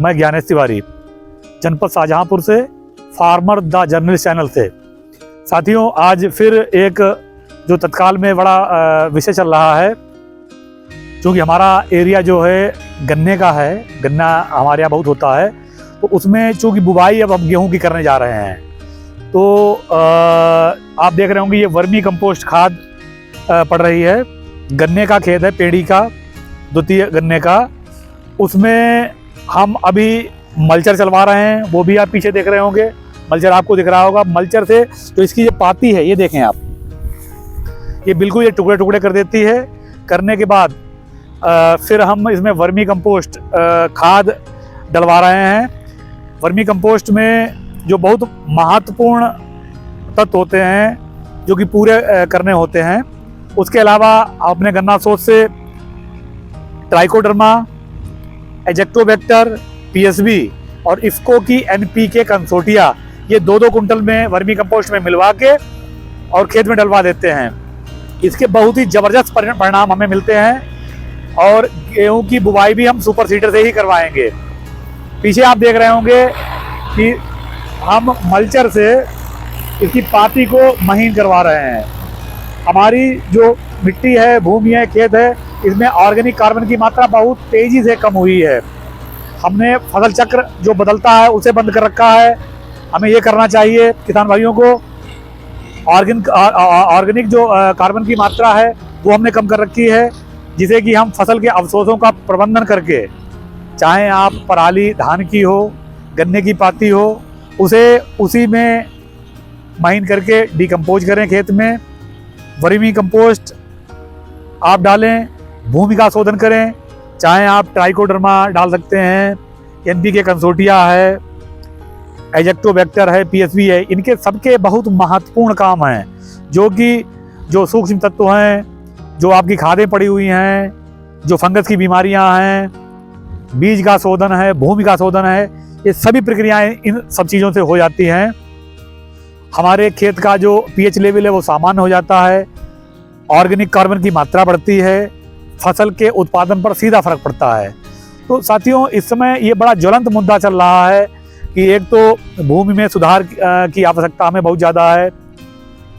मैं ज्ञानेश तिवारी, जनपद शाहजहांपुर से, फार्मर द जर्नलिस्ट चैनल से। साथियों, आज फिर एक जो तत्काल में बड़ा विषय चल रहा है, क्योंकि हमारा एरिया जो है गन्ने का है, गन्ना हमारे यहाँ बहुत होता है, तो उसमें चूँकि बुवाई अब हम गेहूँ की करने जा रहे हैं, तो आप देख रहे होंगे ये वर्मी कंपोस्ट खाद पड़ रही है। गन्ने का खेत है, पेड़ी का, द्वितीय गन्ने का, उसमें हम अभी मल्चर चलवा रहे हैं, वो भी आप पीछे देख रहे होंगे, मल्चर आपको दिख रहा होगा। मल्चर से तो इसकी जो पाती है, ये देखें आप, ये बिल्कुल ये टुकड़े टुकड़े कर देती है। करने के बाद फिर हम इसमें वर्मी कंपोस्ट खाद डलवा रहे हैं। वर्मी कंपोस्ट में जो बहुत महत्वपूर्ण तत्व होते हैं, जो कि पूरे करने होते हैं, उसके अलावा अपने गन्ना सोच से ट्राइकोडर्मा, एजेक्टोबैक्टर, पीएसबी और इफ्को की एनपीके कंसोर्टिया, ये 2-2 कुंटल में वर्मी कंपोस्ट में मिलवा के और खेत में डलवा देते हैं। इसके बहुत ही ज़बरदस्त परिणाम हमें मिलते हैं और गेहूं की बुवाई भी हम सुपर सीडर से ही करवाएंगे। पीछे आप देख रहे होंगे कि हम मल्चर से इसकी पाती को महीन करवा रहे हैं। हमारी जो मिट्टी है, भूमि है, खेत है, इसमें ऑर्गेनिक कार्बन की मात्रा बहुत तेज़ी से कम हुई है। हमने फसल चक्र जो बदलता है उसे बंद कर रखा है। हमें ये करना चाहिए किसान भाइयों को। ऑर्गेनिक जो कार्बन की मात्रा है वो हमने कम कर रखी है, जिसे कि हम फसल के अवशोषों का प्रबंधन करके, चाहे आप पराली धान की हो, गन्ने की पाती हो, उसे उसी में महीन करके डिकम्पोज करें खेत में। वर्मी कंपोस्ट आप डालें, भूमि का शोधन करें, चाहे आप ट्राइकोडर्मा डाल सकते हैं, एनपीके कंसोर्टिया है, एजेक्टोबैक्टर है, पीएसबी है। इनके सबके बहुत महत्वपूर्ण काम हैं, जो सूक्ष्म तत्व हैं, जो आपकी खादें पड़ी हुई हैं, जो फंगस की बीमारियां हैं, बीज का शोधन है, भूमि का शोधन है, ये सभी प्रक्रियाएं इन सब चीज़ों से हो जाती हैं। हमारे खेत का जो पीएच लेवल है वो सामान्य हो जाता है, ऑर्गेनिक कार्बन की मात्रा बढ़ती है, फसल के उत्पादन पर सीधा फर्क पड़ता है। तो साथियों, इस समय ये बड़ा ज्वलंत मुद्दा चल रहा है कि एक तो भूमि में सुधार की आवश्यकता हमें बहुत ज़्यादा है।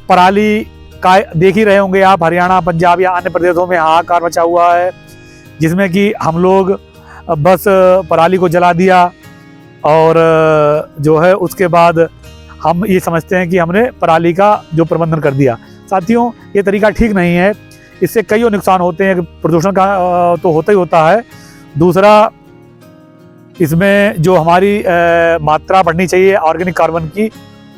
पराली का देख ही रहे होंगे आप, हरियाणा, पंजाब या अन्य प्रदेशों में हाहाकार मचा हुआ है, जिसमें कि हम लोग बस पराली को जला दिया और जो है उसके बाद हम ये समझते हैं कि हमने पराली का जो प्रबंधन कर दिया। साथियों, ये तरीका ठीक नहीं है। इससे कई नुकसान होते हैं। प्रदूषण का तो होता ही होता है, दूसरा इसमें जो हमारी मात्रा बढ़नी चाहिए ऑर्गेनिक कार्बन की,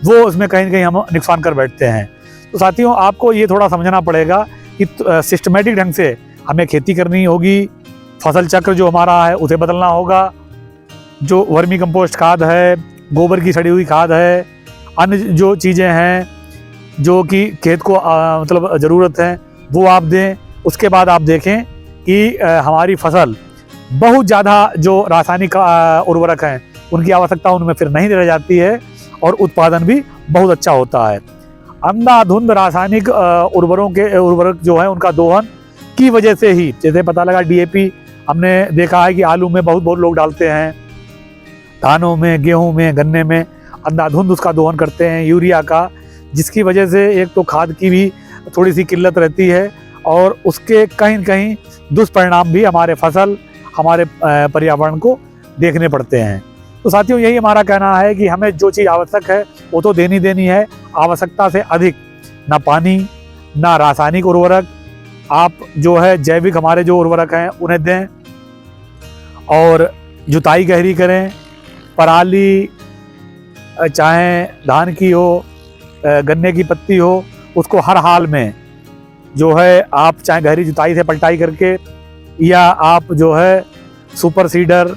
वो उसमें कहीं न कहीं हम नुकसान कर बैठते हैं। तो साथियों, आपको ये थोड़ा समझना पड़ेगा कि सिस्टमेटिक ढंग से हमें खेती करनी होगी। फसल चक्र जो हमारा है उसे बदलना होगा। जो वर्मी कंपोस्ट खाद है, गोबर की सड़ी हुई खाद है, अन्य जो चीज़ें हैं जो कि खेत को मतलब ज़रूरत है, वो आप दें। उसके बाद आप देखें कि हमारी फसल बहुत ज़्यादा जो रासायनिक उर्वरक हैं उनकी आवश्यकता उनमें फिर नहीं रह जाती है और उत्पादन भी बहुत अच्छा होता है। अंधाधुंध रासायनिक उर्वरक जो है उनका दोहन की वजह से ही, जैसे पता लगा डीएपी हमने देखा है कि आलू में बहुत लोग डालते हैं, धानों में, गेहूं में, गन्ने में अंधाधुंध उसका दोहन करते हैं, यूरिया का, जिसकी वजह से एक तो खाद की भी थोड़ी सी किल्लत रहती है और उसके कहीं न कहीं दुष्परिणाम भी हमारे फसल, हमारे पर्यावरण को देखने पड़ते हैं। तो साथियों, यही हमारा कहना है कि हमें जो चीज़ आवश्यक है वो तो देनी है, आवश्यकता से अधिक ना पानी, ना रासायनिक उर्वरक, आप जो है जैविक हमारे जो उर्वरक हैं उन्हें दें और जुताई गहरी करें। पराली चाहे धान की हो, गन्ने की पत्ती हो, उसको हर हाल में जो है आप चाहे गहरी जुताई से पलटाई करके, या आप जो है सुपर सीडर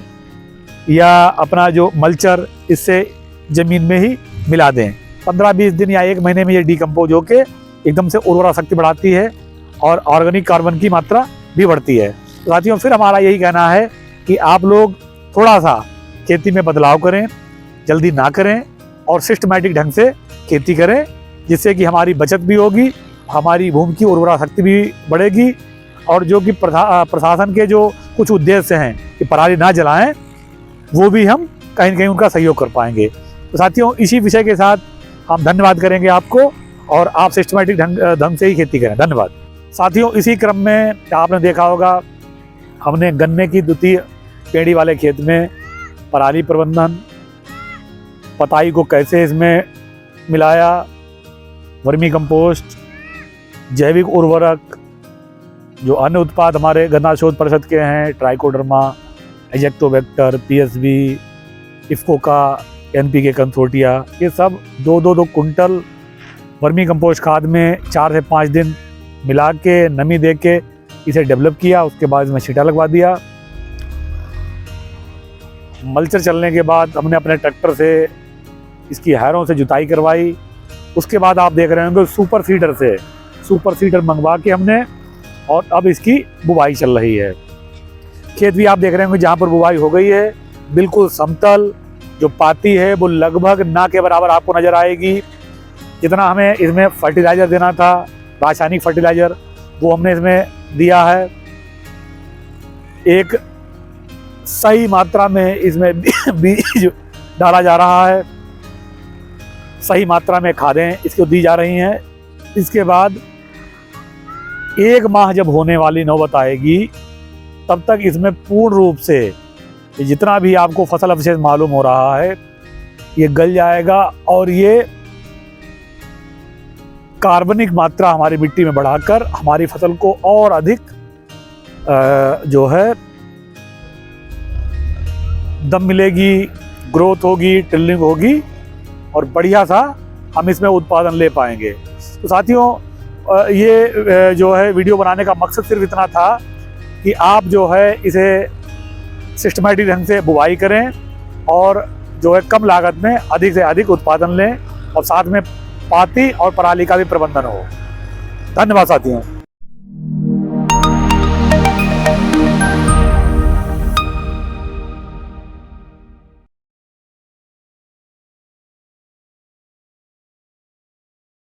या अपना जो मल्चर, इससे ज़मीन में ही मिला दें। 15-20 दिन या 1 महीने में ये डिकम्पोज होके एकदम से उर्वरा शक्ति बढ़ाती है और ऑर्गेनिक कार्बन की मात्रा भी बढ़ती है। तो साथियों, फिर हमारा यही कहना है कि आप लोग थोड़ा सा खेती में बदलाव करें, जल्दी ना करें और सिस्टमैटिक ढंग से खेती करें, जिससे कि हमारी बचत भी होगी, हमारी भूमि की उर्वरा शक्ति भी बढ़ेगी और जो कि प्रशासन के जो कुछ उद्देश्य हैं कि पराली ना जलाएं, वो भी हम कहीं न कहीं उनका सहयोग कर पाएंगे। तो साथियों, इसी विषय के साथ हम धन्यवाद करेंगे आपको, और आप सिस्टमैटिक ढंग से ही खेती करें। धन्यवाद साथियों। इसी क्रम में आपने देखा होगा, हमने गन्ने की द्वितीय पेड़ी वाले खेत में पराली प्रबंधन, पताई को कैसे इसमें मिलाया, वर्मी कंपोस्ट, जैविक उर्वरक, जो अन्य उत्पाद हमारे गन्ना शोध परिषद के हैं, ट्राइकोडर्मा, एजेक्टोबैक्टर, पीएसबी, इफ्कोका, एनपीके कंसोर्टिया, ये सब 2-2 कुंटल वर्मी कंपोस्ट खाद में 4 से 5 दिन मिला के, नमी दे के इसे डेवलप किया। उसके बाद इसमें छींटा लगवा दिया। मल्चर चलने के बाद हमने अपने ट्रैक्टर से इसकी हैरों से जुताई करवाई। उसके बाद आप देख रहे होंगे सुपर सीडर मंगवा के हमने, और अब इसकी बुवाई चल रही है। खेत भी आप देख रहे होंगे जहाँ पर बुवाई हो गई है, बिल्कुल समतल, जो पाती है वो लगभग ना के बराबर आपको नजर आएगी। जितना हमें इसमें फर्टिलाइज़र देना था, रासायनिक फर्टिलाइज़र, वो हमने इसमें दिया है। एक सही मात्रा में इसमें बीज डाला जा रहा है, सही मात्रा में खादें इसको दी जा रही हैं। इसके बाद 1 माह जब होने वाली नौबत आएगी, तब तक इसमें पूर्ण रूप से जितना भी आपको फसल अवशेष मालूम हो रहा है, ये गल जाएगा, और ये कार्बनिक मात्रा हमारी मिट्टी में बढ़ाकर हमारी फसल को और अधिक जो है दम मिलेगी, ग्रोथ होगी, टिल्लिंग होगी, और बढ़िया सा हम इसमें उत्पादन ले पाएंगे। तो साथियों, ये जो है वीडियो बनाने का मकसद सिर्फ इतना था कि आप जो है इसे सिस्टमैटिक ढंग से बुवाई करें, और जो है कम लागत में अधिक से अधिक उत्पादन लें, और साथ में पाती और पराली का भी प्रबंधन हो। धन्यवाद साथियों।